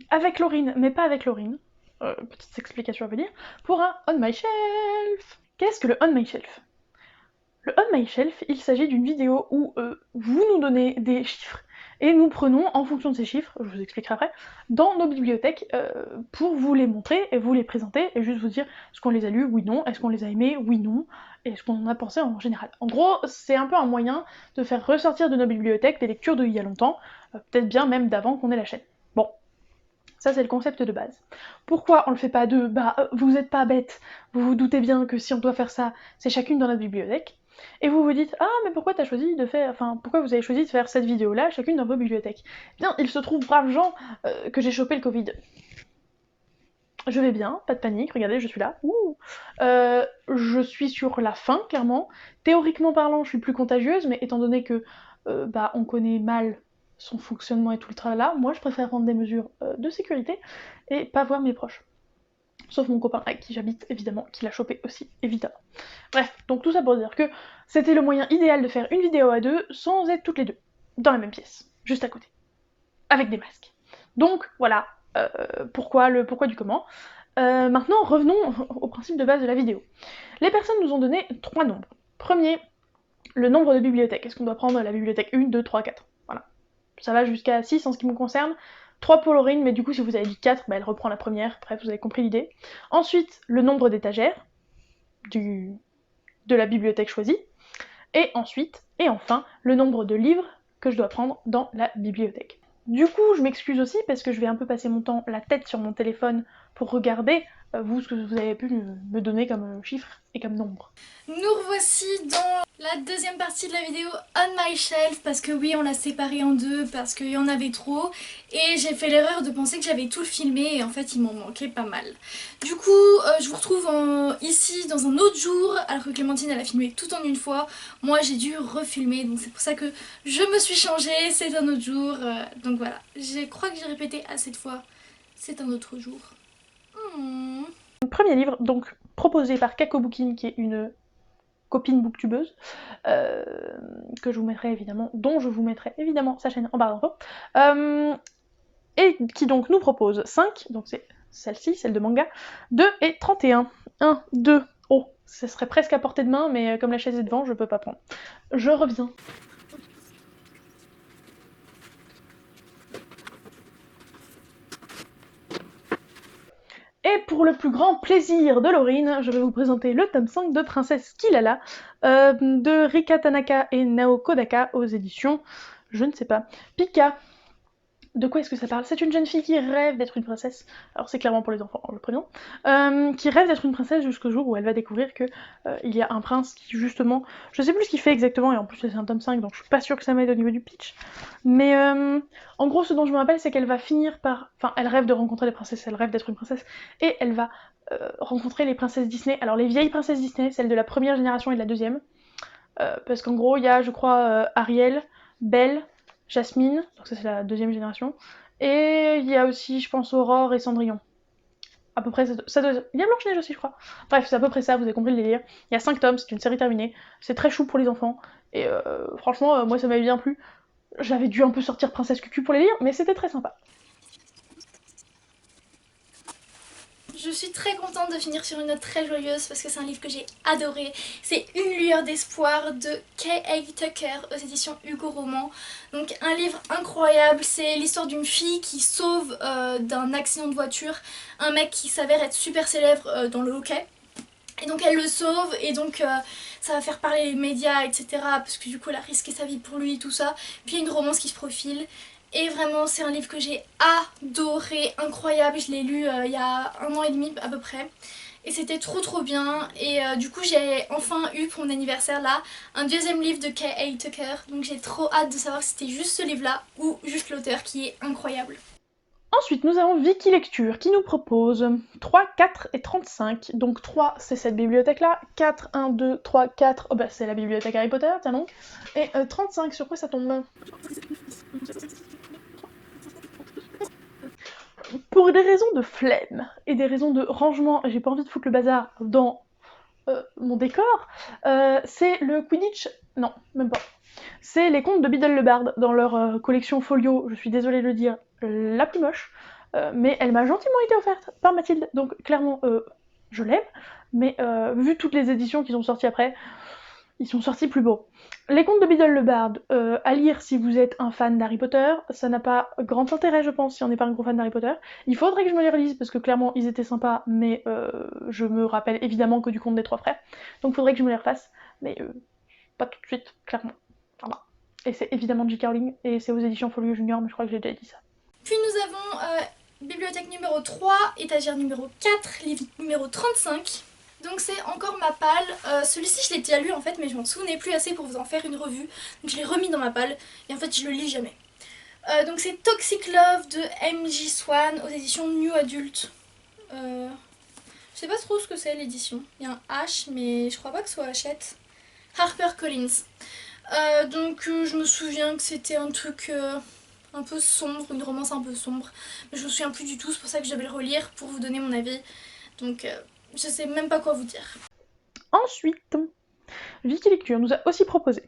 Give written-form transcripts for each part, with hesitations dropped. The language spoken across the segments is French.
avec Laurine, mais pas avec Laurine, petite explication à venir, pour un On My Shelf. Qu'est-ce que le On My Shelf? Le On My Shelf, il s'agit d'une vidéo où vous nous donnez des chiffres et nous prenons, en fonction de ces chiffres, je vous expliquerai après, dans nos bibliothèques pour vous les montrer et vous les présenter et juste vous dire est-ce qu'on les a lus, oui, non, est-ce qu'on les a aimés, oui, non, et ce qu'on en a pensé en général. En gros, c'est un peu un moyen de faire ressortir de nos bibliothèques des lectures d'il y a longtemps, peut-être bien même d'avant qu'on ait la chaîne. Bon, ça c'est le concept de base. Pourquoi on le fait pas à deux? Vous êtes pas bêtes, vous vous doutez bien que si on doit faire ça, c'est chacune dans notre bibliothèque. Et vous vous dites, ah mais pourquoi t'as choisi de faire, enfin pourquoi vous avez choisi de faire cette vidéo-là, chacune dans vos bibliothèques? Bien, il se trouve, braves gens, que j'ai chopé le Covid. Je vais bien, pas de panique, regardez, je suis là. Ouh. Je suis sur la fin, clairement. Théoriquement parlant, je suis plus contagieuse, mais étant donné que on connaît mal son fonctionnement et tout le tralala, moi je préfère prendre des mesures de sécurité et pas voir mes proches. Sauf mon copain avec qui j'habite, évidemment, qui l'a chopé aussi, évidemment. Bref, donc tout ça pour dire que c'était le moyen idéal de faire une vidéo à deux sans être toutes les deux dans la même pièce, juste à côté, avec des masques. Donc voilà, pourquoi du comment. Maintenant, revenons au principe de base de la vidéo. Les personnes nous ont donné 3 nombres. Premier, le nombre de bibliothèques. Est-ce qu'on doit prendre la bibliothèque 1, 2, 3, 4? Voilà. Ça va jusqu'à 6 en ce qui me concerne. 3 pour Laurine, mais du coup, si vous avez dit 4, elle reprend la première. Bref, vous avez compris l'idée. Ensuite, le nombre d'étagères de la bibliothèque choisie. Et ensuite, et enfin, le nombre de livres que je dois prendre dans la bibliothèque. Du coup, je m'excuse aussi parce que je vais un peu passer mon temps la tête sur mon téléphone pour regarder, vous, ce que vous avez pu me donner comme chiffres et comme nombre. Nous revoici dans la deuxième partie de la vidéo On My Shelf, parce que oui, on l'a séparé en deux parce qu'il y en avait trop et j'ai fait l'erreur de penser que j'avais tout filmé et en fait il m'en manquait pas mal. Du coup, je vous retrouve ici dans un autre jour alors que Clémentine elle a filmé tout en une fois. Moi j'ai dû refilmer, donc c'est pour ça que je me suis changée, c'est un autre jour. Donc voilà, je crois que j'ai répété assez de fois, c'est un autre jour. Premier livre, donc proposé par Kako Bookin, qui est une copine booktubeuse, que je vous mettrai évidemment, dont je vous mettrai évidemment sa chaîne en barre d'infos, et qui donc nous propose 5, donc c'est celle-ci, celle de manga, 2 et 31. 1, 2, oh, ça serait presque à portée de main, mais comme la chaise est devant, je peux pas prendre. Je reviens. Et pour le plus grand plaisir de Laurine, je vais vous présenter le tome 5 de Princesse Kilala, de Rika Tanaka et Nao Kodaka aux éditions, je ne sais pas, Pika. De quoi est-ce que ça parle? C'est une jeune fille qui rêve d'être une princesse, alors c'est clairement pour les enfants, je préviens, qui rêve d'être une princesse jusqu'au jour où elle va découvrir que il y a un prince qui justement, je sais plus ce qu'il fait exactement, et en plus c'est un tome 5, donc je suis pas sûre que ça m'aide au niveau du pitch, mais en gros ce dont je me rappelle c'est qu'elle va finir par, enfin elle rêve de rencontrer les princesses, elle rêve d'être une princesse, et elle va rencontrer les princesses Disney, alors les vieilles princesses Disney, celles de la première génération et de la deuxième, parce qu'en gros il y a je crois Ariel, Belle, Jasmine, donc ça c'est la deuxième génération, et il y a aussi, je pense, Aurore et Cendrillon. À peu près, ça doit... Il y a Blanche-Neige aussi, je crois. Bref, c'est à peu près ça, vous avez compris le délire. Il y a 5 tomes, c'est une série terminée, c'est très chou pour les enfants, et franchement, moi ça m'avait bien plu. J'avais dû un peu sortir Princesse Cucu pour les lire, mais c'était très sympa. Je suis très contente de finir sur une note très joyeuse parce que c'est un livre que j'ai adoré. C'est Une lueur d'espoir de K.A. Tucker aux éditions Hugo Roman. Donc un livre incroyable, c'est l'histoire d'une fille qui sauve d'un accident de voiture un mec qui s'avère être super célèbre dans le hockey. Et donc elle le sauve et donc ça va faire parler les médias, etc. Parce que du coup elle a risqué sa vie pour lui, tout ça. Puis il y a une romance qui se profile. Et vraiment c'est un livre que j'ai adoré, incroyable. Je l'ai lu il y a 1 an et demi à peu près. Et c'était trop bien. Et du coup j'ai enfin eu pour mon anniversaire là un deuxième livre de K.A. Tucker. Donc j'ai trop hâte de savoir si c'était juste ce livre là ou juste l'auteur qui est incroyable. Ensuite, nous avons Vicky Lecture qui nous propose 3, 4 et 35. Donc 3, c'est cette bibliothèque-là. 4, 1, 2, 3, 4, oh bah c'est la bibliothèque Harry Potter, tiens donc. Et 35, sur quoi ça tombe? Pour des raisons de flemme et des raisons de rangement, j'ai pas envie de foutre le bazar dans mon décor, c'est le Quidditch... Non, même pas. C'est les contes de Biddle le Bard dans leur collection folio, je suis désolée de le dire, la plus moche. mais elle m'a gentiment été offerte par Mathilde, donc clairement je l'aime, mais vu toutes les éditions qui sont sorties après, ils sont sortis plus beaux. Les contes de Biddle le Bard, à lire si vous êtes un fan d'Harry Potter, ça n'a pas grand intérêt je pense si on n'est pas un gros fan d'Harry Potter. Il faudrait que je me les relise parce que clairement ils étaient sympas, mais je me rappelle évidemment que du conte des trois frères, donc faudrait que je me les refasse, mais pas tout de suite, clairement. Voilà. Et c'est évidemment J.K. Rowling, et c'est aux éditions Folio Junior, mais je crois que j'ai déjà dit ça. Puis nous avons bibliothèque numéro 3, étagère numéro 4, livre numéro 35. Donc c'est encore ma palle. Celui-ci je l'ai déjà lu en fait, mais je m'en souvenais plus assez pour vous en faire une revue. Donc je l'ai remis dans ma palle et en fait je le lis jamais. Donc c'est Toxic Love de M.J. Swan aux éditions New Adult. Je sais pas trop ce que c'est l'édition. Il y a un H mais je crois pas que ce soit Hachette. HarperCollins. Donc je me souviens que c'était un truc un peu sombre, une romance un peu sombre. Mais je me souviens plus du tout, c'est pour ça que je devais le relire pour vous donner mon avis. Donc je sais même pas quoi vous dire. Ensuite, Vicky Lecture nous a aussi proposé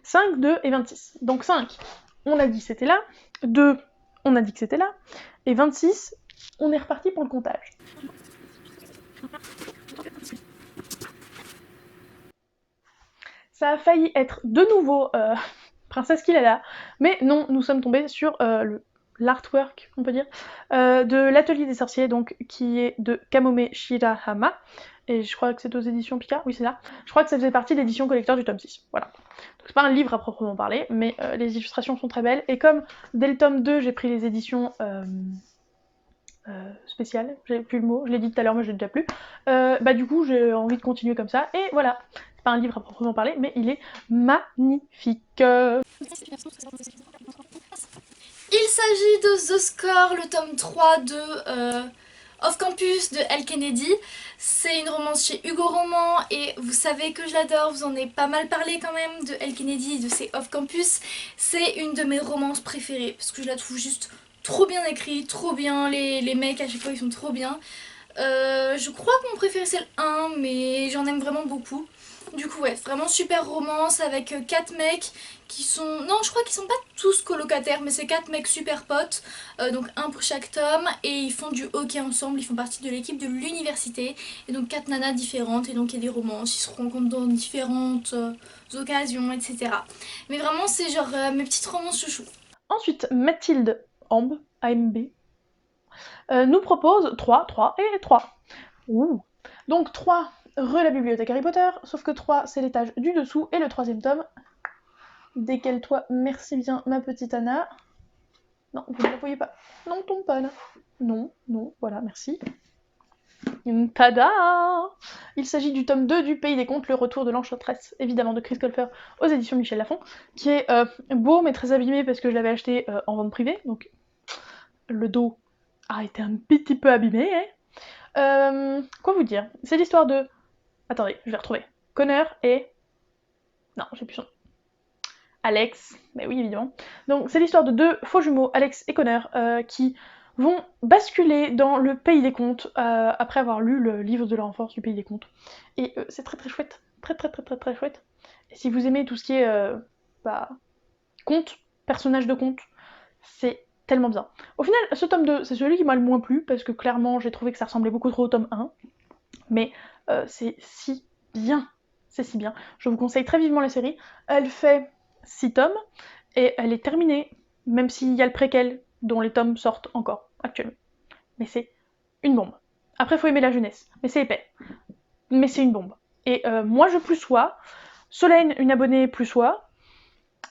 5, 2 et 26. Donc 5, on a dit que c'était là, 2, on a dit que c'était là, et 26, on est reparti pour le comptage. Ça a failli être de nouveau Princesse Kilala, mais non, nous sommes tombés sur l'artwork, on peut dire, de l'Atelier des Sorciers, donc qui est de Kamome Shirahama, et je crois que c'est aux éditions Pika, oui c'est ça. Je crois que ça faisait partie de l'édition collector du tome 6, voilà. Donc c'est pas un livre à proprement parler, mais les illustrations sont très belles, et comme dès le tome 2, j'ai pris les éditions spéciales, j'ai plus le mot, je l'ai dit tout à l'heure, mais je l'ai déjà plus, bah du coup j'ai envie de continuer comme ça, et voilà. C'est pas un livre à proprement parler, mais il est magnifique. Il s'agit de The Score, le tome 3 de Off Campus de Elle Kennedy. C'est une romance chez Hugo Roman et vous savez que je l'adore, vous en avez pas mal parlé quand même de Elle Kennedy et de ses Off Campus. C'est une de mes romances préférées parce que je la trouve juste trop bien écrite, trop bien, les mecs à chaque fois ils sont trop bien. Je crois que mon préféré c'est le 1 mais j'en aime vraiment beaucoup. Du coup ouais, vraiment super romance avec 4 mecs qui sont... Non, je crois qu'ils sont pas tous colocataires, mais c'est 4 mecs super potes, donc un pour chaque tome, et ils font du hockey ensemble, ils font partie de l'équipe de l'université, et donc 4 nanas différentes, et donc il y a des romances, ils se rencontrent dans différentes occasions, etc. Mais vraiment c'est genre mes petites romances chouchou. Ensuite, Mathilde Amb, AMB, nous propose 3, 3 et 3. Ouh. Donc 3, la bibliothèque Harry Potter, sauf que 3 c'est l'étage du dessous et le troisième tome. Décale-toi, merci bien ma petite Anna. Non, vous ne la voyez pas. Non, tombe pas là. Non, non, voilà, merci. Tada! Il s'agit du tome 2 du Pays des Contes, le retour de l'Enchantresse, évidemment de Chris Colfer aux éditions Michel Lafon, qui est beau mais très abîmé parce que je l'avais acheté en vente privée, donc le dos a été un petit peu abîmé. Quoi vous dire? C'est l'histoire de... Attendez, je vais retrouver. Connor et... Non, j'ai plus son nom. Alex, mais oui évidemment. Donc c'est l'histoire de deux faux jumeaux, Alex et Connor, qui vont basculer dans le Pays des Contes après avoir lu le livre de leur enfance du Pays des Contes. Et c'est très très chouette, très chouette. Et si vous aimez tout ce qui est contes, personnages de contes, c'est tellement bien. Au final, ce tome 2, c'est celui qui m'a le moins plu, parce que clairement j'ai trouvé que ça ressemblait beaucoup trop au tome 1. Mais c'est si bien, c'est si bien. Je vous conseille très vivement la série. Elle fait 6 tomes, et elle est terminée, même s'il y a le préquel, dont les tomes sortent encore, actuellement. Mais c'est une bombe. Après, faut aimer la jeunesse, mais c'est épais. Mais c'est une bombe. Et moi, je plus sois, Solène, une abonnée plus sois,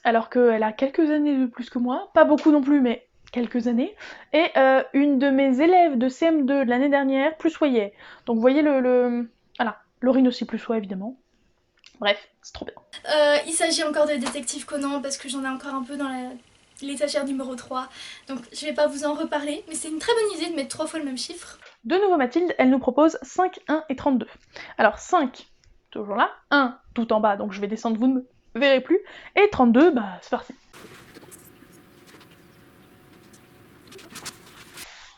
alors qu'elle a quelques années de plus que moi, pas beaucoup non plus, mais quelques années, et une de mes élèves de CM2 de l'année dernière, plus soyait. Donc vous voyez Voilà, Laurine aussi plus sois, évidemment. Bref, c'est trop bien. Il s'agit encore de Détective Conan parce que j'en ai encore un peu dans l'étagère numéro 3. Donc je vais pas vous en reparler, mais c'est une très bonne idée de mettre 3 fois le même chiffre. De nouveau Mathilde, elle nous propose 5, 1 et 32. Alors 5, toujours là, 1 tout en bas, donc je vais descendre, vous ne me verrez plus, et 32, bah c'est parti.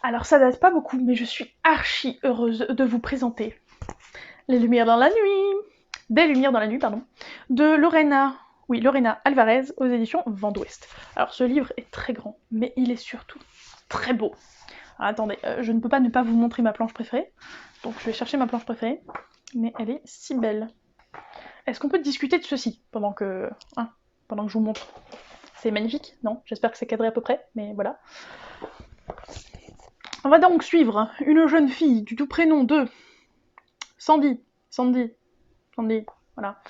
Alors ça date pas beaucoup, mais je suis archi heureuse de vous présenter Les Lumières dans la Nuit, Des Lumières dans la Nuit, pardon, de Lorena Alvarez aux éditions Vent d'Ouest. Alors ce livre est très grand, mais il est surtout très beau. Attendez, je ne peux pas ne pas vous montrer ma planche préférée. Donc je vais chercher ma planche préférée. Mais elle est si belle. Est-ce qu'on peut discuter de ceci pendant que je vous montre? C'est magnifique, non? J'espère que c'est cadré à peu près, mais voilà. On va donc suivre une jeune fille du tout prénom de Sandy, voilà,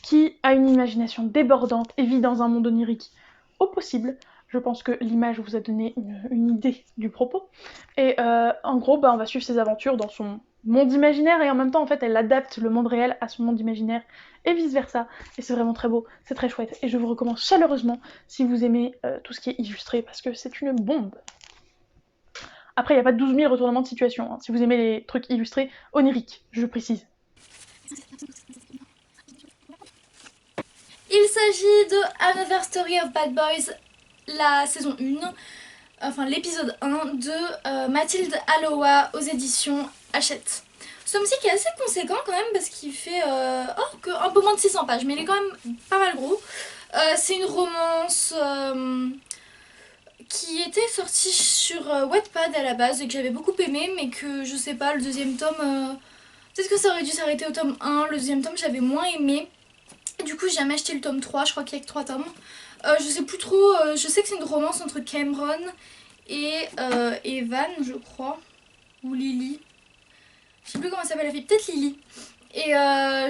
qui a une imagination débordante et vit dans un monde onirique au possible. Je pense que l'image vous a donné une idée du propos. Et en gros, on va suivre ses aventures dans son monde imaginaire et en même temps, en fait, elle adapte le monde réel à son monde imaginaire et vice-versa. Et c'est vraiment très beau, c'est très chouette. Et je vous recommande chaleureusement si vous aimez tout ce qui est illustré parce que c'est une bombe. Après, il n'y a pas 12 000 retournements de situation, hein, si vous aimez les trucs illustrés oniriques, je précise. Il s'agit de Another Story of Bad Boys, la saison 1, enfin l'épisode 1 de Mathilde Aloha aux éditions Hachette. Ce tome-ci qui est assez conséquent quand même parce qu'il fait un peu moins de 600 pages, mais il est quand même pas mal gros. C'est une romance qui était sortie sur Wattpad à la base et que j'avais beaucoup aimé, mais que je sais pas, le deuxième tome, peut-être que ça aurait dû s'arrêter au tome 1, le deuxième tome j'avais moins aimé. Et du coup j'ai jamais acheté le tome 3, je crois qu'il y a que 3 tomes. Je sais plus trop, je sais que c'est une romance entre Cameron et Evan, je crois, ou Lily. Je sais plus comment s'appelle la fille, peut-être Lily. Et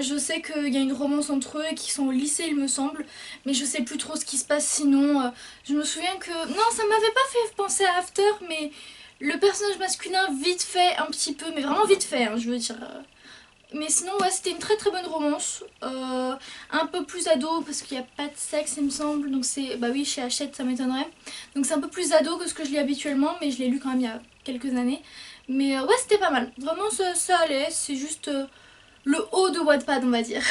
je sais qu'il y a une romance entre eux et qu'ils sont au lycée il me semble, mais je sais plus trop ce qui se passe sinon. Je me souviens que... Non, ça m'avait pas fait penser à After, mais le personnage masculin vite fait un petit peu, mais vraiment vite fait, hein, je veux dire... Mais sinon, ouais, c'était une très très bonne romance. Un peu plus ado parce qu'il n'y a pas de sexe, il me semble. Donc c'est. Bah oui, chez Hachette, ça m'étonnerait. Donc c'est un peu plus ado que ce que je lis habituellement, mais je l'ai lu quand même il y a quelques années. Mais ouais, c'était pas mal. Vraiment, ça allait. C'est juste le haut de Wattpad, on va dire.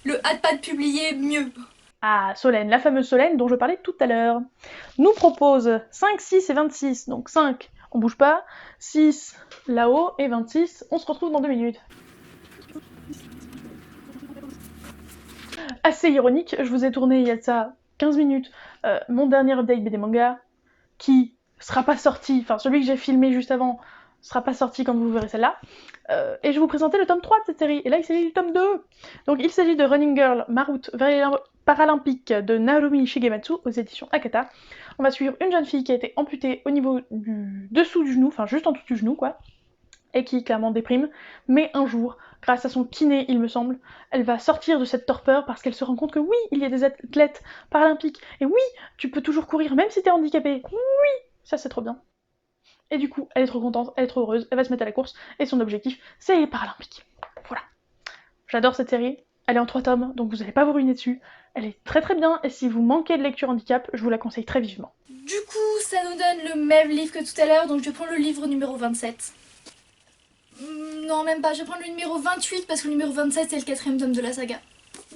Le Wattpad publié mieux. Ah, Solène, la fameuse Solène dont je parlais tout à l'heure, nous propose 5, 6 et 26. Donc 5, on bouge pas. 6, là-haut. Et 26, on se retrouve dans 2 minutes. Assez ironique, je vous ai tourné il y a de ça 15 minutes mon dernier update BD manga qui sera pas sorti, enfin celui que j'ai filmé juste avant sera pas sorti quand vous verrez celle-là, et je vous présentais le tome 3 de cette série, et là il s'agit du tome 2. Donc il s'agit de Running Girl, ma route paralympique de Naomi Shigematsu aux éditions Akata. On va suivre une jeune fille qui a été amputée au niveau du dessous du genou, enfin juste en dessous du genou quoi, et qui clairement déprime, mais un jour, grâce à son kiné il me semble, elle va sortir de cette torpeur parce qu'elle se rend compte que oui, il y a des athlètes paralympiques, et oui, tu peux toujours courir même si t'es handicapé, oui, ça c'est trop bien. Et du coup, elle est trop contente, elle est trop heureuse, elle va se mettre à la course, et son objectif, c'est les paralympiques. Voilà. J'adore cette série, elle est en 3 tomes, donc vous n'allez pas vous ruiner dessus, elle est très très bien, et si vous manquez de lecture handicap, je vous la conseille très vivement. Du coup, ça nous donne le même livre que tout à l'heure, donc je vais prendre le livre numéro 27. Non, même pas, je vais prendre le numéro 28 parce que le numéro 27 c'est le 4ème tome de la saga.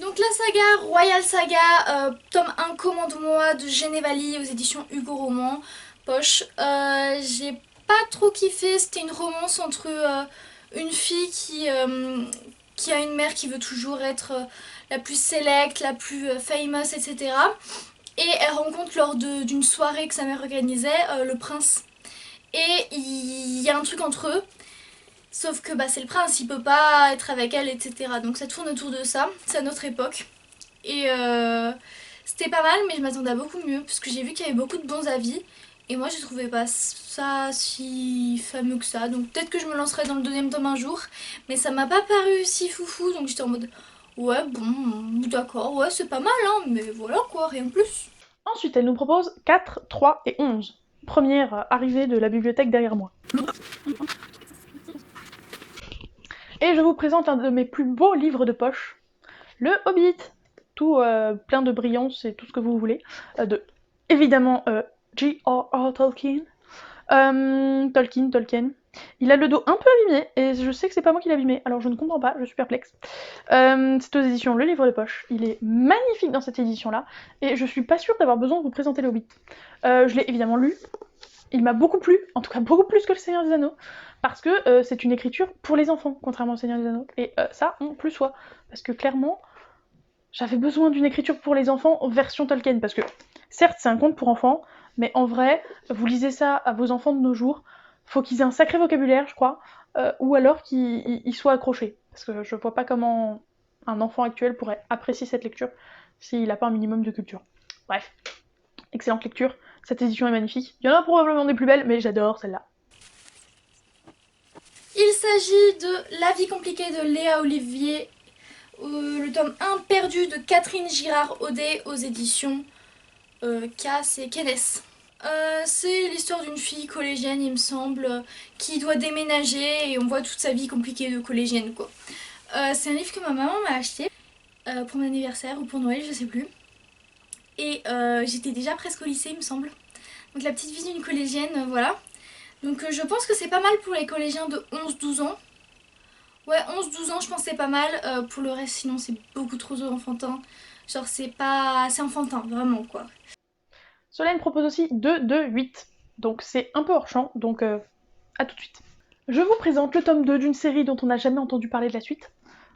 Donc la saga, Royal Saga, tome 1, Commande-moi de Genevali aux éditions Hugo Roman, poche. J'ai pas trop kiffé, c'était une romance entre une fille qui a une mère qui veut toujours être la plus select, la plus famous, etc. Et elle rencontre lors d'une soirée que sa mère organisait, le prince. Et il y a un truc entre eux. Sauf que c'est le prince, il peut pas être avec elle, etc. Donc ça tourne autour de ça, c'est à notre époque. Et c'était pas mal, mais je m'attendais à beaucoup mieux, parce que j'ai vu qu'il y avait beaucoup de bons avis. Et moi je trouvais pas ça si fameux que ça, donc peut-être que je me lancerai dans le 2ème tome un jour. Mais ça m'a pas paru si foufou, donc j'étais en mode... Ouais, bon, d'accord, ouais, c'est pas mal, hein, mais voilà quoi, rien de plus. Ensuite, elle nous propose 4, 3 et 11. Première arrivée de la bibliothèque derrière moi. Et je vous présente un de mes plus beaux livres de poche, Le Hobbit, tout plein de brillance et tout ce que vous voulez, de évidemment J.R.R. Tolkien. Tolkien. Il a le dos un peu abîmé, et je sais que c'est pas moi qui l'ai abîmé, alors je ne comprends pas, je suis perplexe. C'est aux éditions Le Livre de Poche, il est magnifique dans cette édition-là, et je suis pas sûre d'avoir besoin de vous présenter Le Hobbit. Je l'ai évidemment lu, il m'a beaucoup plu, en tout cas beaucoup plus que Le Seigneur des Anneaux, parce que c'est une écriture pour les enfants, contrairement au Seigneur des Anneaux, et ça, on plus soit, parce que clairement, j'avais besoin d'une écriture pour les enfants version Tolkien, parce que certes c'est un conte pour enfants, mais en vrai, vous lisez ça à vos enfants de nos jours, faut qu'ils aient un sacré vocabulaire, je crois, ou alors qu'ils soient accrochés. Parce que je vois pas comment un enfant actuel pourrait apprécier cette lecture s'il n'a pas un minimum de culture. Bref, excellente lecture, cette édition est magnifique. Il y en a probablement des plus belles, mais j'adore celle-là. Il s'agit de La vie compliquée de Léa Olivier, le tome 1 perdu de Catherine Girard-Audet aux éditions Cass et Kennes. C'est l'histoire d'une fille collégienne, il me semble, qui doit déménager et on voit toute sa vie compliquée de collégienne, quoi. C'est un livre que ma maman m'a acheté pour mon anniversaire ou pour Noël, je sais plus. Et j'étais déjà presque au lycée, il me semble. Donc la petite vie d'une collégienne, voilà. Donc je pense que c'est pas mal pour les collégiens de 11-12 ans. Ouais, 11-12 ans, je pense que c'est pas mal. Pour le reste, sinon, c'est beaucoup trop enfantin. Genre, c'est pas... C'est enfantin, vraiment, quoi. Solène propose aussi 2 de 8, donc c'est un peu hors champ, donc à tout de suite. Je vous présente le tome 2 d'une série dont on n'a jamais entendu parler de la suite,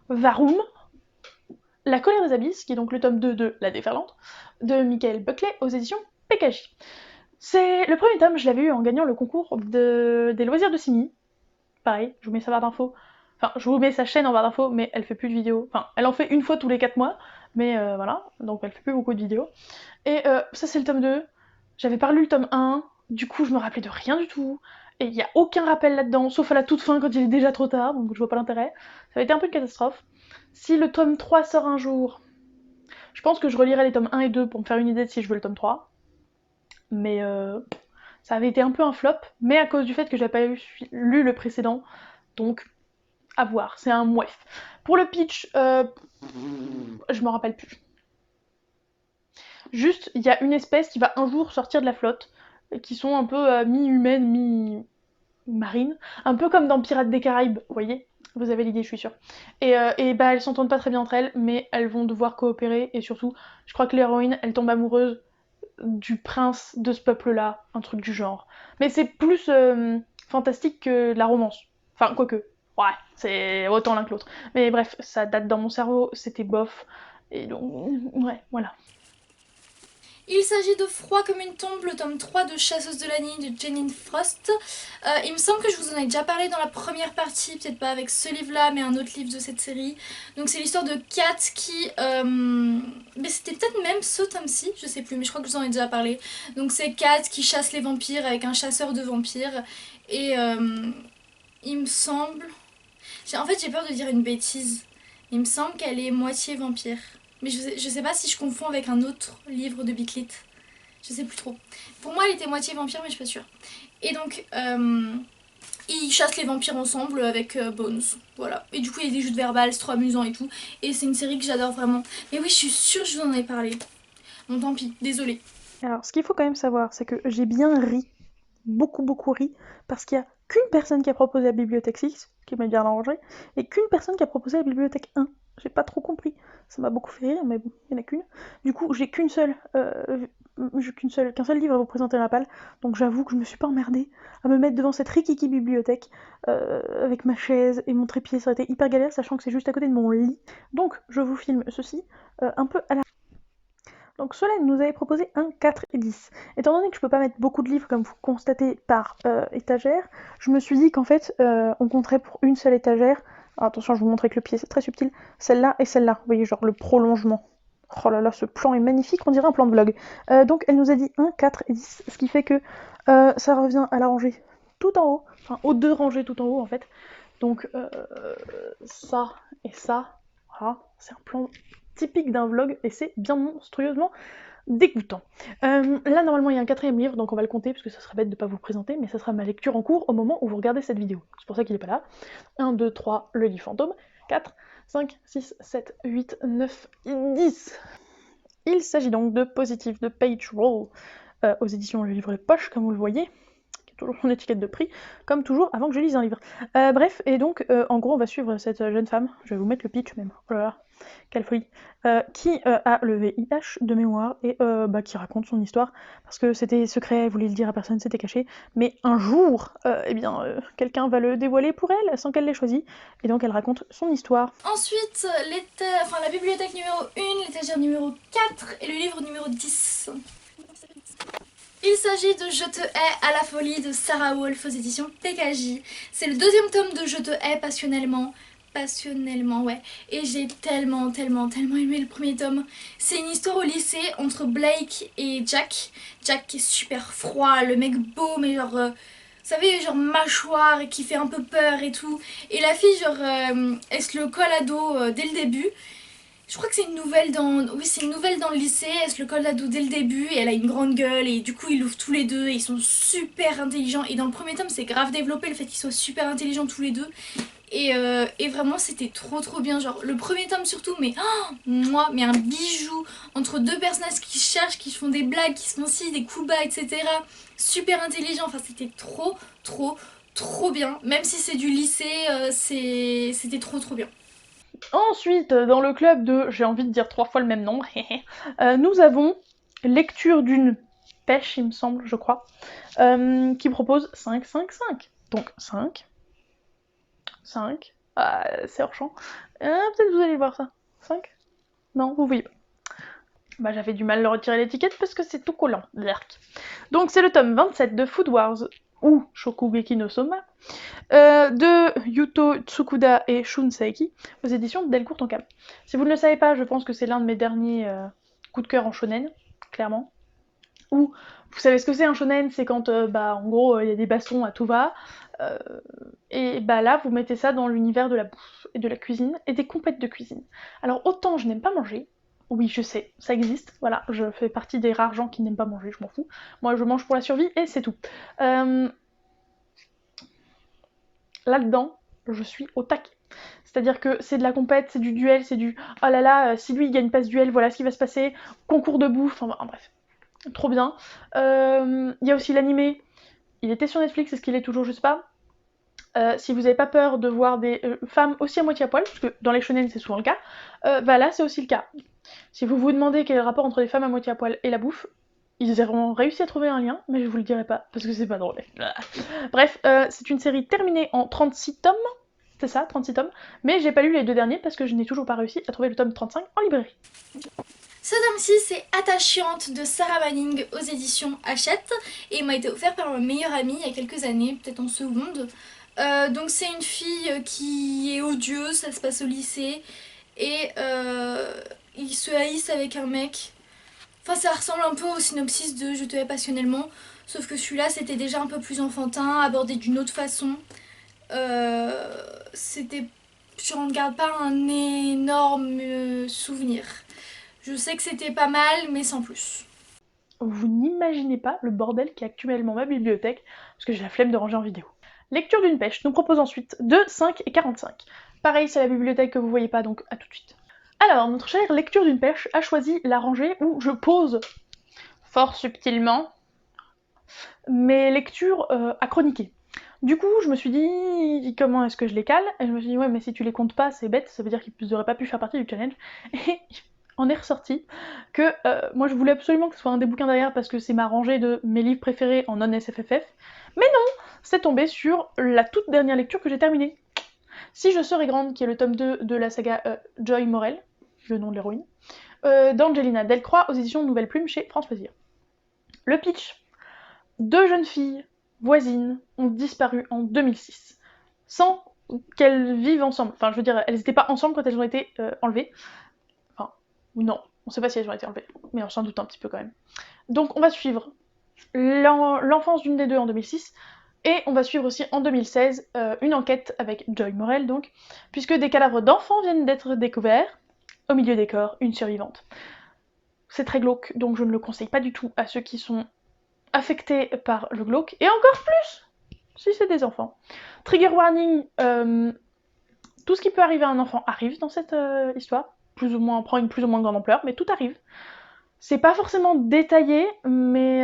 Varum, La colère des abysses, qui est donc le tome 2 de La Déferlante, de Michael Buckley aux éditions PKJ. C'est le premier tome, je l'avais eu en gagnant le concours des loisirs de Simi. Pareil, je vous mets sa barre d'infos. Enfin, je vous mets sa chaîne en barre d'infos, mais elle fait plus de vidéos. Enfin, elle en fait une fois tous les 4 mois, mais voilà, donc elle fait plus beaucoup de vidéos. Et ça, c'est le tome 2. J'avais pas lu le tome 1, du coup, je me rappelais de rien du tout. Et il y a aucun rappel là-dedans, sauf à la toute fin quand il est déjà trop tard, donc je vois pas l'intérêt. Ça a été un peu une catastrophe. Si le tome 3 sort un jour, je pense que je relirai les tomes 1 et 2 pour me faire une idée de si je veux le tome 3. Mais ça avait été un peu un flop, mais à cause du fait que j'avais pas lu le précédent, donc à voir, c'est un mouef. Pour le pitch, je me rappelle plus. Juste, il y a une espèce qui va un jour sortir de la flotte, qui sont un peu mi-humaines, mi-marines, un peu comme dans Pirates des Caraïbes, vous voyez. Vous avez l'idée, je suis sûre. Et bah, elles s'entendent pas très bien entre elles, mais elles vont devoir coopérer, et surtout, je crois que l'héroïne, elle tombe amoureuse du prince de ce peuple-là, un truc du genre. Mais c'est plus fantastique que la romance. Enfin, quoique. Ouais, c'est autant l'un que l'autre. Mais bref, ça date dans mon cerveau, c'était bof. Et donc, ouais, voilà. Il s'agit de Froid comme une tombe, le tome 3 de Chasseuse de la nuit de Janine Frost. Il me semble que je vous en ai déjà parlé dans la première partie, peut-être pas avec ce livre-là, mais un autre livre de cette série. Donc c'est l'histoire de Kat qui... Mais c'était peut-être même ce tome-ci, je sais plus, mais je crois que je vous en ai déjà parlé. Donc c'est Kat qui chasse les vampires avec un chasseur de vampires. Et il me semble... En fait j'ai peur de dire une bêtise. Il me semble qu'elle est moitié vampire. Mais je sais pas si je confonds avec un autre livre de Biclit. Je sais plus trop. Pour moi, elle était moitié vampire, mais je suis pas sûre. Et donc, ils chassent les vampires ensemble avec Bones. Voilà. Et du coup, il y a des jeux de verbal, c'est trop amusant et tout. Et c'est une série que j'adore vraiment. Mais oui, je suis sûre que je vous en ai parlé. Bon, tant pis, désolée. Alors, ce qu'il faut quand même savoir, c'est que j'ai bien ri, beaucoup ri, parce qu'il y a qu'une personne qui a proposé la bibliothèque 6, qui m'a bien arrangé, et qu'une personne qui a proposé la bibliothèque 1. J'ai pas trop compris. Ça m'a beaucoup fait rire, mais bon, il n'y en a qu'une. Du coup, j'ai qu'un seul livre à vous présenter à la palle, donc j'avoue que je me suis pas emmerdée à me mettre devant cette rikiki bibliothèque avec ma chaise et mon trépied. Ça aurait été hyper galère, sachant que c'est juste à côté de mon lit. Donc, je vous filme ceci un peu à la... Donc Solène nous avait proposé un 4 et 10. Étant donné que je peux pas mettre beaucoup de livres comme vous constatez par étagère, je me suis dit qu'en fait on compterait pour une seule étagère. Alors, attention, je vous montre avec le pied, c'est très subtil. Celle-là et celle-là, vous voyez, genre le prolongement. Oh là là, ce plan est magnifique, on dirait un plan de vlog. Donc elle nous a dit 1, 4 et 10, ce qui fait que ça revient à la rangée tout en haut, enfin aux deux rangées tout en haut en fait. Donc ça et ça, voilà, c'est un plan typique d'un vlog et c'est bien monstrueusement dégoûtant. Là normalement il y a un quatrième livre donc on va le compter parce que ça serait bête de ne pas vous le présenter, mais ça sera ma lecture en cours au moment où vous regardez cette vidéo. C'est pour ça qu'il n'est pas là. 1, 2, 3, le lit fantôme. 4, 5, 6, 7, 8, 9, 10. Il s'agit donc de Positive de Page Roll aux éditions Le Livre de Poche, comme vous le voyez. Toujours son étiquette de prix, comme toujours avant que je lise un livre. Bref, et donc en gros on va suivre cette jeune femme, je vais vous mettre le pitch même, oh là là, quelle folie, qui a le VIH de mémoire et qui raconte son histoire, parce que c'était secret, elle voulait le dire à personne, c'était caché, mais un jour, quelqu'un va le dévoiler pour elle, sans qu'elle l'ait choisi, et donc elle raconte son histoire. Ensuite, la bibliothèque numéro 1, l'étagère numéro 4 et le livre numéro 10. Il s'agit de Je te hais à la folie de Sarah Wolf aux éditions TKJ. C'est le deuxième tome de Je te hais passionnellement. Passionnellement, ouais. Et j'ai tellement aimé le premier tome. C'est une histoire au lycée entre Blake et Jack. Jack qui est super froid, le mec beau, mais genre... vous savez, genre mâchoire et qui fait un peu peur et tout. Et la fille, genre, elle se le colle à dos dès le début. Je crois que c'est une nouvelle dans... Oui, c'est une nouvelle dans le lycée, elle se le colle à dos dès le début et elle a une grande gueule et du coup ils l'ouvrent tous les deux et ils sont super intelligents. Et dans le premier tome c'est grave développé le fait qu'ils soient super intelligents tous les deux. Et vraiment c'était trop bien, genre le premier tome surtout, mais mais un bijou entre deux personnages qui cherchent, qui font des blagues, qui se font ci, des coups bas, etc. Super intelligent, enfin c'était trop bien. Même si c'est du lycée, c'était trop bien. Ensuite, dans le club de, j'ai envie de dire 3 fois le même nombre, nous avons lecture d'une pêche, il me semble, je crois, qui propose 5-5-5. Donc 5, c'est hors champ. Peut-être vous allez voir ça. 5 Non, vous voyez pas. Bah, j'avais du mal à le retirer l'étiquette parce que c'est tout collant. Berk. Donc c'est le tome 27 de Food Wars ou Shokugeki no Soma de Yuto Tsukuda et Shun Saeki aux éditions Delcourt Tonkam. Si vous ne le savez pas, je pense que c'est l'un de mes derniers coups de cœur en shonen, clairement. Ou vous savez ce que c'est un shonen, c'est quand en gros il y a des bastons à tout va. Et bah là vous mettez ça dans l'univers de la bouffe et de la cuisine et des compètes de cuisine. Alors autant je n'aime pas manger, oui je sais, ça existe, voilà, je fais partie des rares gens qui n'aiment pas manger, je m'en fous. Moi je mange pour la survie et c'est tout. Là-dedans, je suis au taquet. C'est-à-dire que c'est de la compète, c'est du duel, c'est du oh là là, si lui il gagne pas ce duel, voilà ce qui va se passer, concours de bouffe, enfin bref, trop bien. Il y a aussi l'animé, il était sur Netflix, est-ce qu'il est toujours, je sais pas. Si vous n'avez pas peur de voir des femmes aussi à moitié à poil, parce que dans les shonen c'est souvent le cas, bah là c'est aussi le cas. Si vous vous demandez quel est le rapport entre les femmes à moitié à poil et la bouffe, ils auront réussi à trouver un lien, mais je vous le dirai pas, parce que c'est pas drôle. Bref, c'est une série terminée en 36 tomes, c'est ça, 36 tomes, mais j'ai pas lu les deux derniers parce que je n'ai toujours pas réussi à trouver le tome 35 en librairie. Ce tome-ci, c'est Attachante de Sarah Manning aux éditions Hachette et il m'a été offert par ma meilleure amie il y a quelques années, peut-être en seconde. Donc c'est une fille qui est odieuse, ça se passe au lycée et ils se haïssent avec un mec. Enfin ça ressemble un peu au synopsis de Je te hais passionnellement, sauf que celui-là c'était déjà un peu plus enfantin, abordé d'une autre façon. C'était... Je ne garde pas un énorme souvenir. Je sais que c'était pas mal, mais sans plus. Vous n'imaginez pas le bordel qui est actuellement ma bibliothèque, parce que j'ai la flemme de ranger en vidéo. Lecture d'une pêche nous propose ensuite 2, 5 et 45. Pareil, c'est la bibliothèque que vous voyez pas, donc à tout de suite. Alors, notre chère lecture d'une pêche a choisi la rangée où je pose fort subtilement mes lectures à chroniquer. Du coup, je me suis dit, comment est-ce que je les cale? Et je me suis dit, ouais, mais si tu les comptes pas, c'est bête, ça veut dire qu'ils n'auraient pas pu faire partie du challenge. Et on est ressorti que moi je voulais absolument que ce soit un des bouquins derrière parce que c'est ma rangée de mes livres préférés en non-SFFF. Mais non, c'est tombé sur la toute dernière lecture que j'ai terminée. Si je serais grande, qui est le tome 2 de la saga Joy Morel, le nom de l'héroïne, d'Angelina Delcroix aux éditions Nouvelle Plume chez France Loisirs. Le pitch. Deux jeunes filles voisines ont disparu en 2006, sans qu'elles vivent ensemble. Enfin, je veux dire, elles n'étaient pas ensemble quand elles ont été enlevées. Enfin, non, on ne sait pas si elles ont été enlevées, mais on s'en doute un petit peu quand même. Donc on va suivre l'enfance d'une des deux en 2006, et on va suivre aussi en 2016 une enquête avec Joy Morel, donc, puisque des cadavres d'enfants viennent d'être découverts, au milieu des corps, une survivante. C'est très glauque, donc je ne le conseille pas du tout à ceux qui sont affectés par le glauque, et encore plus si c'est des enfants. Trigger warning, tout ce qui peut arriver à un enfant arrive dans cette histoire, plus ou moins, prend une plus ou moins grande ampleur, mais tout arrive. C'est pas forcément détaillé, mais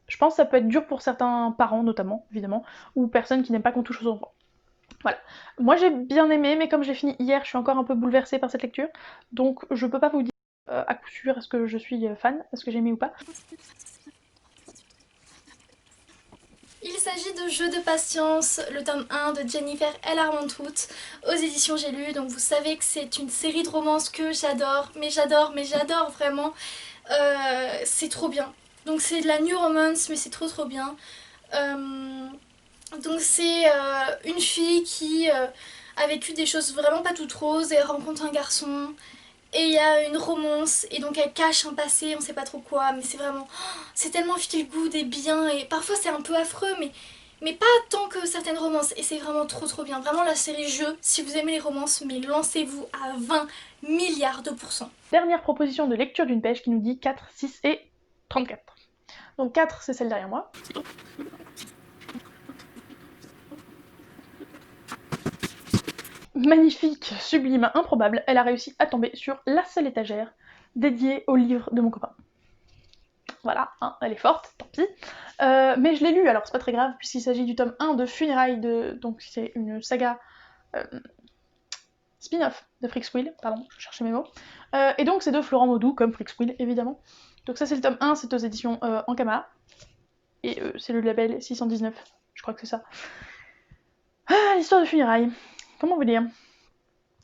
je pense que ça peut être dur pour certains parents notamment, évidemment, ou personnes qui n'aiment pas qu'on touche aux enfants. Voilà. Moi j'ai bien aimé, mais comme j'ai fini hier, je suis encore un peu bouleversée par cette lecture, donc je peux pas vous dire à coup sûr est-ce que je suis fan, est-ce que j'ai aimé ou pas. Il s'agit de Jeux de patience, le tome 1 de Jennifer L. Armentrout aux éditions J'ai lu. Donc vous savez que c'est une série de romances que j'adore, mais j'adore vraiment. C'est trop bien. Donc c'est de la new romance, mais c'est trop bien. Donc c'est une fille qui a vécu des choses vraiment pas toutes roses, et elle rencontre un garçon, et il y a une romance, et donc elle cache un passé, on sait pas trop quoi, mais c'est vraiment... c'est tellement feel good et bien, et parfois c'est un peu affreux, mais pas tant que certaines romances, et c'est vraiment trop bien. Vraiment la série jeu, si vous aimez les romances, mais lancez-vous à 20 milliards de pourcents. Dernière proposition de lecture d'une pêche qui nous dit 4, 6 et 34. Donc 4, c'est celle derrière moi. Magnifique, sublime, improbable, elle a réussi à tomber sur la seule étagère dédiée au livre de mon copain. Voilà, hein, elle est forte, tant pis. Mais je l'ai lu, alors c'est pas très grave, puisqu'il s'agit du tome 1 de Funérailles, donc c'est une saga spin-off de Freaksquill, pardon, je cherchais mes mots. Et donc c'est de Florent Maudoux, comme Freaksquill, évidemment. Donc ça c'est le tome 1, c'est aux éditions Ankama. Et c'est le label 619, je crois que c'est ça. Ah, l'histoire de Funérailles. Comment vous dire?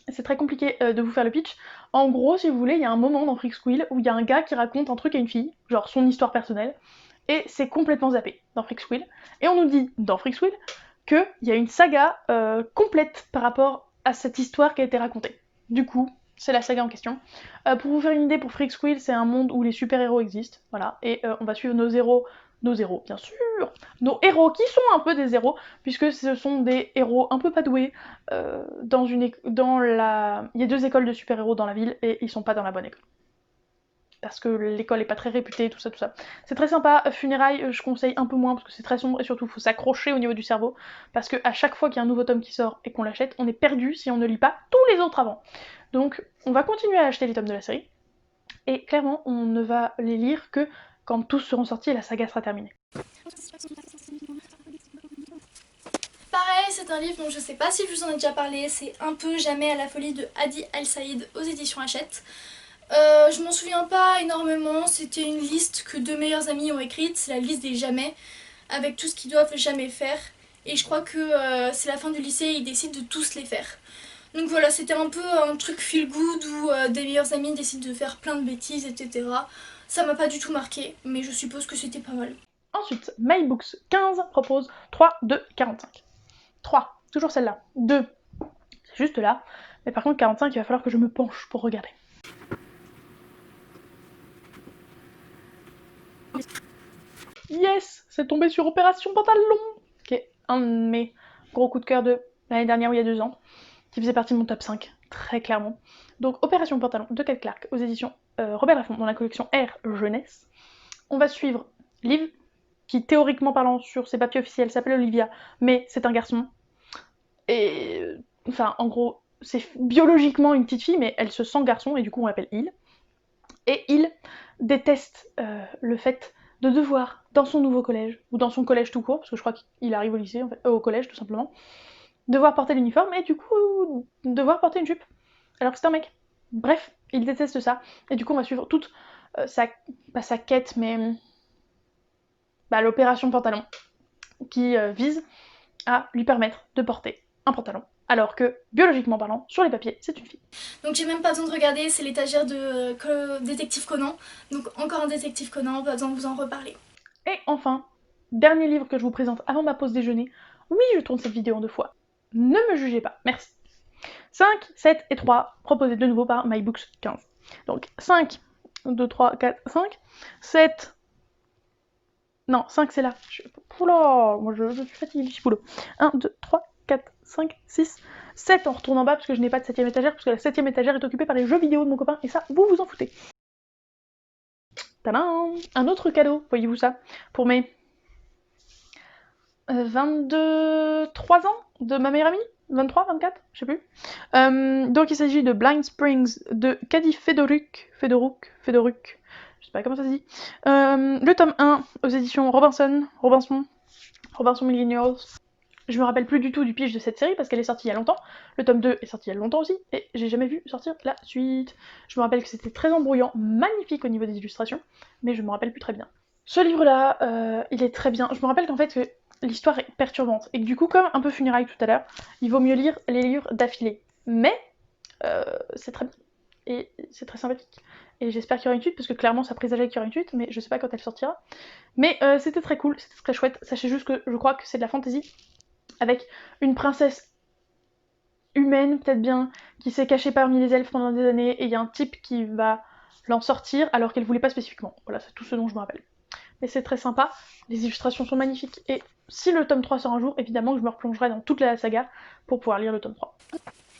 C'est très compliqué de vous faire le pitch. En gros, si vous voulez, il y a un moment dans Freaksquill où il y a un gars qui raconte un truc à une fille, genre son histoire personnelle, et c'est complètement zappé dans Freaksquill. Et on nous dit dans Freaksquill qu'il y a une saga complète par rapport à cette histoire qui a été racontée. Du coup, c'est la saga en question. Pour vous faire une idée, pour Freaksquill, c'est un monde où les super-héros existent, voilà, et on va suivre nos héros, bien sûr, nos héros qui sont un peu des héros, puisque ce sont des héros un peu pas doués. Il y a 2 écoles de super-héros dans la ville et ils sont pas dans la bonne école. Parce que l'école est pas très réputée, tout ça. C'est très sympa. Funérailles, je conseille un peu moins parce que c'est très sombre et surtout faut s'accrocher au niveau du cerveau. Parce que à chaque fois qu'il y a un nouveau tome qui sort et qu'on l'achète, on est perdu si on ne lit pas tous les autres avant. Donc on va continuer à acheter les tomes de la série. Et clairement, on ne va les lire que quand tous seront sortis et la saga sera terminée. Pareil, c'est un livre dont je sais pas si je vous en ai déjà parlé, c'est Un peu jamais à la folie de Hadi Al-Saïd aux éditions Hachette. Je m'en souviens pas énormément, c'était une liste que 2 meilleurs amis ont écrite, c'est la liste des jamais, avec tout ce qu'ils doivent jamais faire. Et je crois que c'est la fin du lycée et ils décident de tous les faire. Donc voilà, c'était un peu un truc feel good où des meilleurs amis décident de faire plein de bêtises, etc. Ça m'a pas du tout marqué, mais je suppose que c'était pas mal. Ensuite, MyBooks 15 propose 3, 2, 45. 3, toujours celle-là. 2, c'est juste là. Mais par contre, 45, il va falloir que je me penche pour regarder. Yes, c'est tombé sur Opération Pantalon, qui est un de mes gros coups de cœur de l'année dernière ou il y a 2 ans, qui faisait partie de mon top 5, très clairement. Donc Opération Pantalon de Kate Clark aux éditions Robert Laffont dans la collection R Jeunesse. On va suivre Liv, qui théoriquement parlant sur ses papiers officiels s'appelle Olivia, mais c'est un garçon. Et enfin, en gros, c'est biologiquement une petite fille, mais elle se sent garçon et du coup on l'appelle Il. Et Il déteste le fait de devoir, dans son nouveau collège, ou dans son collège tout court, parce que je crois qu'il arrive au lycée, en fait, au collège tout simplement, devoir porter l'uniforme et du coup devoir porter une jupe, alors que c'est un mec. Bref, il déteste ça, et du coup on va suivre toute pas sa quête, mais l'opération pantalon, qui vise à lui permettre de porter un pantalon, alors que, biologiquement parlant, sur les papiers, c'est une fille. Donc j'ai même pas besoin de regarder, c'est l'étagère de Détective Conan. Donc encore un Détective Conan, pas besoin de vous en reparler. Et enfin, dernier livre que je vous présente avant ma pause déjeuner. Oui, je tourne cette vidéo en 2 fois. Ne me jugez pas, merci. 5, 7 et 3, proposés de nouveau par MyBooks 15. Donc 5, 2, 3, 4, 5, 7... Non, 5 c'est là. Oula, moi je suis fatiguée du boulot. 1, 2, 3, 4, 5, 6, 7. On retourne en bas parce que je n'ai pas de 7ème étagère, parce que la 7ème étagère est occupée par les jeux vidéo de mon copain, et ça, vous vous en foutez. Tadam! Un autre cadeau, voyez-vous ça, pour mes 23 ans de ma meilleure amie, 23, 24, je sais plus. Donc il s'agit de Blind Springs de Kadi Fedoruk, je sais pas comment ça se dit. Le tome 1 aux éditions Robinson Millennials. Je me rappelle plus du tout du pitch de cette série parce qu'elle est sortie il y a longtemps. Le tome 2 est sorti il y a longtemps aussi et j'ai jamais vu sortir la suite. Je me rappelle que c'était très embrouillant, magnifique au niveau des illustrations, mais je me rappelle plus très bien. Ce livre-là, il est très bien. Je me rappelle qu'en fait, que l'histoire est perturbante et que du coup, comme un peu Funérailles tout à l'heure, il vaut mieux lire les livres d'affilée. Mais c'est très bien. et c'est très sympathique. Et j'espère qu'il y aura une suite, parce que clairement ça présageait qu'il y aura une suite, mais je sais pas quand elle sortira. Mais c'était très cool, c'était très chouette. Sachez juste que je crois que c'est de la fantasy, avec une princesse humaine, peut-être bien, qui s'est cachée parmi les elfes pendant des années, et il y a un type qui va l'en sortir, alors qu'elle voulait pas spécifiquement. Voilà, c'est tout ce dont je me rappelle. Mais c'est très sympa, les illustrations sont magnifiques, et si le tome 3 sort un jour, évidemment que je me replongerai dans toute la saga pour pouvoir lire le tome 3.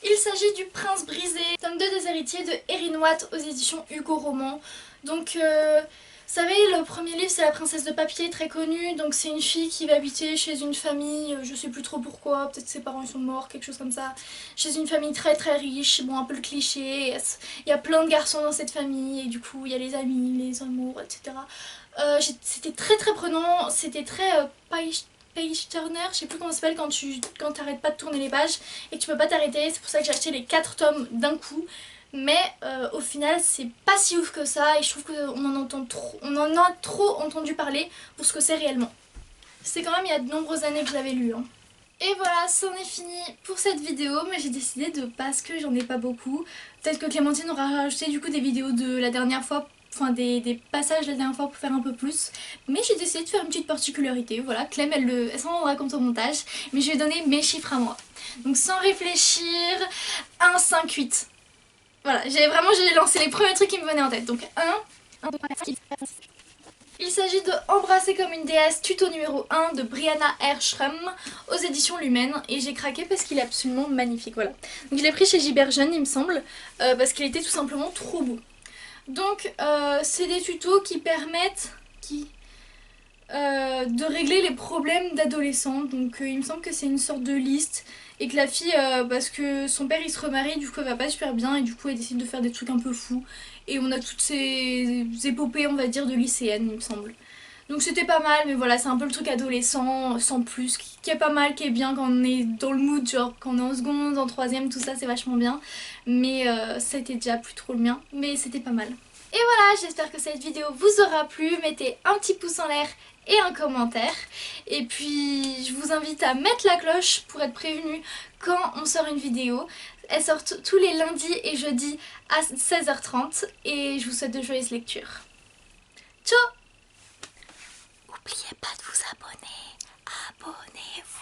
Il s'agit du Prince brisé, tome 2 des héritiers de Erin Watt aux éditions Hugo Roman. Donc, vous savez, le premier livre c'est la princesse de papier, très connue, donc c'est une fille qui va habiter chez une famille, je sais plus trop pourquoi, peut-être ses parents ils sont morts, quelque chose comme ça, chez une famille très très riche, bon un peu le cliché, il y a plein de garçons dans cette famille, et du coup il y a les amis, les amours, etc. C'était très très prenant, c'était très page turner, je sais plus comment ça s'appelle quand t'arrêtes pas de tourner les pages et que tu peux pas t'arrêter, c'est pour ça que j'ai acheté les 4 tomes d'un coup. Mais au final c'est pas si ouf que ça et je trouve qu'on en a trop entendu parler pour ce que c'est réellement. C'est quand même il y a de nombreuses années que je l'avais lu. Hein. Et voilà, c'en est fini pour cette vidéo, mais j'ai décidé de, parce que j'en ai pas beaucoup, peut-être que Clémentine aura rajouté du coup des vidéos de la dernière fois, enfin des passages de la dernière fois pour faire un peu plus, mais j'ai décidé de faire une petite particularité, voilà, Clem elle s'en rendra compte au montage, mais je vais donner mes chiffres à moi. Donc sans réfléchir, 1, 5, 8. Voilà, j'ai lancé les premiers trucs qui me venaient en tête. Donc 1, 2, 3, 4, 5, 6, 7, 8. Il s'agit de Embrasser comme une déesse, tuto numéro 1 de Brianna Hershram aux éditions Lumen. Et j'ai craqué parce qu'il est absolument magnifique, voilà. Donc je l'ai pris chez Giberjeune il me semble, parce qu'il était tout simplement trop beau. Donc c'est des tutos qui permettent de régler les problèmes d'adolescents. Donc il me semble que c'est une sorte de liste et que la fille, parce que son père il se remarie, du coup elle va pas super bien et du coup elle décide de faire des trucs un peu fous. Et on a toutes ces épopées on va dire de lycéennes il me semble. Donc c'était pas mal, mais voilà, c'est un peu le truc adolescent, sans plus, qui est pas mal, qui est bien quand on est dans le mood, genre quand on est en seconde, en troisième, tout ça c'est vachement bien. Mais c'était déjà plus trop le mien, mais c'était pas mal. Et voilà, j'espère que cette vidéo vous aura plu, mettez un petit pouce en l'air et un commentaire. Et puis je vous invite à mettre la cloche pour être prévenu quand on sort une vidéo. Elles sortent tous les lundis et jeudis à 16h30 et je vous souhaite de joyeuses lectures. Ciao! N'oubliez pas de vous abonner, abonnez-vous.